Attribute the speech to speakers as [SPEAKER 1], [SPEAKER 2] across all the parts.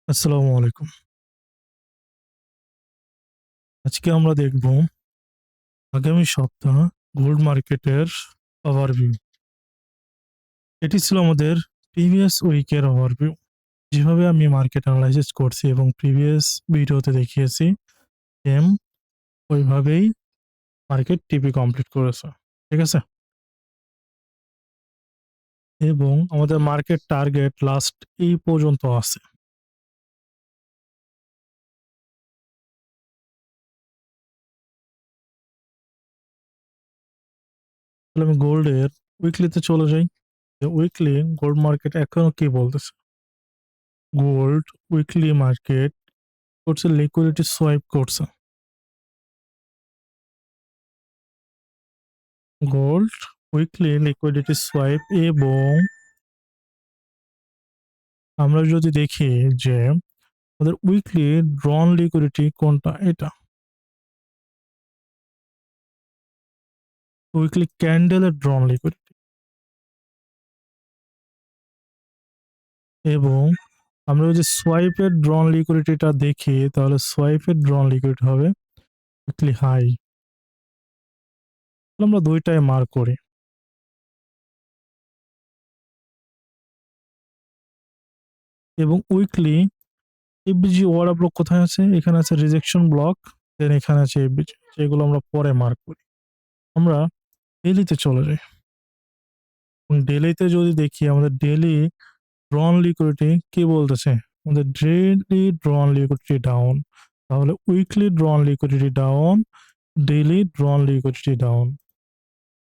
[SPEAKER 1] আসসালামু আলাইকুম। আজকে আমরা দেখব আগামী সপ্তাহ গোল্ড মার্কেটের ওভারভিউ। এটি ছিল আমাদের প্রিভিয়াস উইকের ওভারভিউ। যেভাবে আমি মার্কেট এনালাইসিস করছি এবং প্রিভিয়াস ভিডিওতে দেখিয়েছি, সেম ওইভাবেই মার্কেট টিপি কমপ্লিট করেছে। ঠিক আছে? এবং আমাদের মার্কেট টার্গেট লাস্ট এই পর্যন্ত আছে। তাহলে আমি গোল্ডের উইকলিতে চলে যাই। উইকলি গোল্ড মার্কেট এখনো কি বলতেছে? গোল্ড উইকলি মার্কেট করছে লিকুইডিটি সোয়াইপ করছে। গোল্ড উইকলি লিকুইডিটি সোয়াইপ এবং আমরা যদি দেখি যে আমাদের উইকলি ড্রন লিকুইডিটি কোনটা, এটা উইকলি ক্যান্ডেলের ড্রন লিকুইডিটি এবং আমরা যদি সোয়াইপের ড্রন লিকুইডিটিটা দেখি তাহলে সোয়াইপের ড্রন লিকুইডিটি হবে উইকলি হাই। আমরা দুইটাই মার্ক করি এবং উইকলি এফবিজি ওয়ার্ড ব্লক কোথায় আছে? এখানে আছে রিজেকশন ব্লক, দেন এখানে আছে এফবিজি, যেগুলো আমরা পরে মার্ক করি। আমরা ডেলিতে চলে যাই। ডেলিতে যদি দেখি আমাদের ডেলি ড্রন লিকুইডিটি কি বলতেছে? আমাদের ডেইলি ড্রন লিকুইডিটি ডাউন, তাহলে weekly ড্রন liquidity down, daily ড্রন liquidity down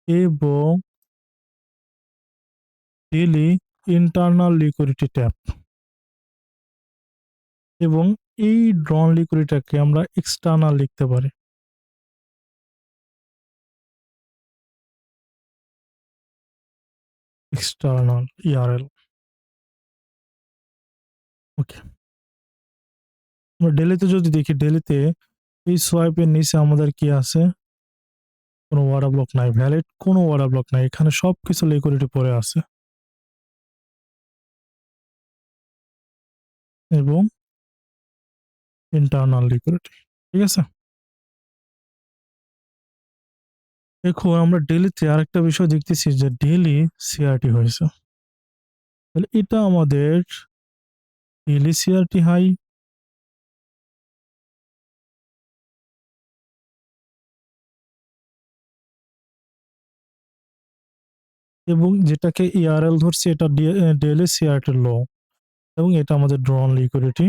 [SPEAKER 1] এবং ডেইলি ইন্টারনাল লিকুইডিটি ট্যাপ। এবং এই ড্রন লিকুইডিটিটাকে আমরা এক্সটার্নাল লিখতে পারি। External ERL. ওকে, আমরা ডেলিতে যদি দেখি, ডেলিতে এই সোয়াইপের নিচে আমাদের কি আছে? কোনো ওয়ার্ডার ব্লক নাই, ভ্যালিড কোনো ওয়ার্ডার ব্লক নাই, এখানে সবকিছু লিকুইডিটি পড়ে আছে এবং ইন্টারনাল লিকুইডিটি। ঠিক আছে? দেখো, আমরা ডেইলিতে আরেকটা বিষয় দেখতেছি যে ডেইলি সিআরটি হয়েছে। তাহলে এটা আমাদের ডেইলি সিআরটি হাই এবং যেটাকে ইআরএল ধরছি এটা ডেইলি সিআরটি লো এবং এটা আমাদের ড্রন লিকুইডিটি।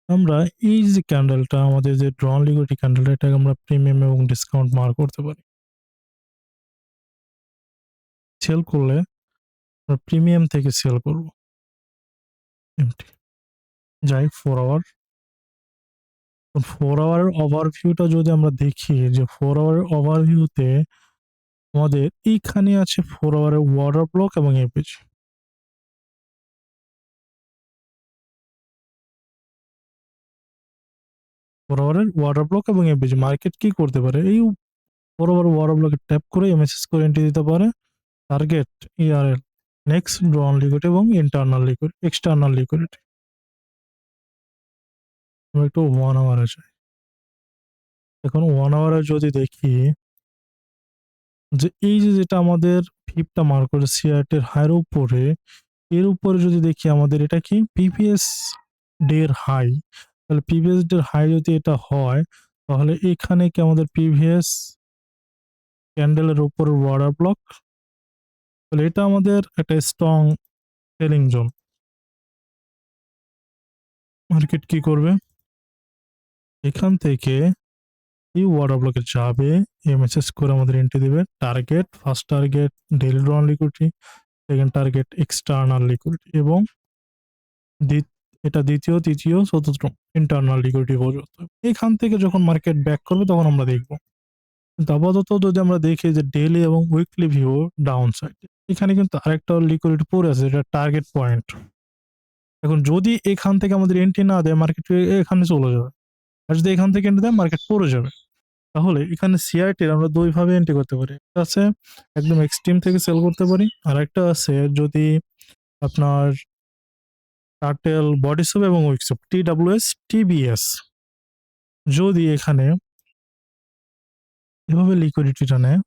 [SPEAKER 1] আমরা এই যে ক্যান্ডেলটা, আমাদের যে ড্রন লিকুইডিটি ক্যান্ডেলটা, এটাকে আমরা প্রিমিয়াম এবং ডিসকাউন্ট মার্ক করতে পারি। সেল করলে আমরা প্রিমিয়াম থেকে সেল করব। এমটি যাই 4 আওয়ার। 4 আওয়ারের ওভারভিউটা যদি আমরা দেখি, যে 4 আওয়ারের ওভারভিউতে আমাদের এইখানে আছে 4 আওয়ারের ওয়াটার ব্লক এবং এপিজি। 4 আওয়ারের ওয়াটার ব্লক এবং এপিজি মার্কেট কি করতে পারে? এই 4 আওয়ার ওয়াটার ব্লকে ট্যাপ করে এমএসএস করে এন্ট্রি দিতে পারে। টার্গেট ইআরএল, নেক্সট ড্রন লিকুইডিটি এবং ইন্টারনাল লিকুইডিটি, এক্সটার্নাল লিকুইডিটি। আমরা একটু 1 আওয়ারে যাই। এখন 1 আওয়ারে যদি দেখি যে এই যে যেটা আমাদের ফিপটা মার্ক করে সিআরটি এর হাইয়ের উপরে, এর উপরে যদি দেখি আমাদের এটা কি প্রিভিয়াস ডে এর হাই। তাহলে প্রিভিয়াস ডে এর হাই যদি এটা হয়, তাহলে এখানে কি আমাদের প্রিভিয়াস ক্যান্ডেলের উপর ওয়াটার ব্লক, তাহলে এটা আমাদের একটা স্ট্রং সেলিং জোন। মার্কেট কি করবে? এখান থেকে এই ওয়াটার ব্লকে যাবে, এমএসএস করে আমাদের এন্ট্রি দিবে। Target, first target daily ড্রন liquidity, second target external liquidity এবং এটা দ্বিতীয়, তৃতীয়, চতুর্থ ইন্টারনাল লিকুইডিটি পর্যন্ত। এখান থেকে যখন মার্কেট ব্যাক করবে তখন আমরা দেখব। কিন্তু আপাতত যদি আমরা দেখি যে ডেইলি এবং উইকলি ভিউ ডাউন সাইড, এখানে কিন্তু আরেকটা লিকুইডিটি পড়ে আছে, এটা টার্গেট পয়েন্ট। এখন যদি এখান থেকে আমাদের এন্ট্রি না দেয়, মার্কেট এখানে চলে যাবে। আর যদি এখান থেকে এন্ট্রি দেয়, মার্কেট পড়ে যাবে। তাহলে এখানে সিআরটির আমরা ২ ভাবে এন্ট্রি করতে পারি। একটা আছে একদম এক্সট্রিম থেকে সেল করতে পারি। আরেকটা আছে যদি আপনার টার্টেল বডি সোপ এবং উইক সোপ TWS TBS। যদি এখানে এভাবে লিকুইডিটিটা নেয়,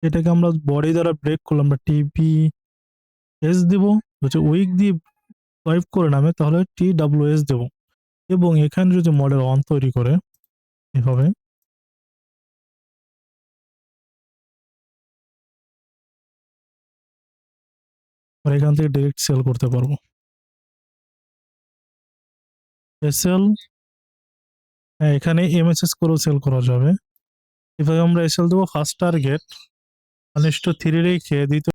[SPEAKER 1] এটাকে আমরা বডি দ্বারা ব্রেক করলে আমরা TBS দিব, হচ্ছে উইক দিয়ে ওয়াইপ করে নামে তাহলে TWS দেব। এবং এখানে যদি মডেল অন তৈরি করে এভাবে, এখান থেকে ডিরেক্ট সেল করতে পারবো। এসএল, হ্যাঁ এখানে MSS করেও সেল করা যাবে। এভাবে আমরা এসএল দেবো। ফার্স্ট টার্গেট 1:3 রেখে দ্বিতীয়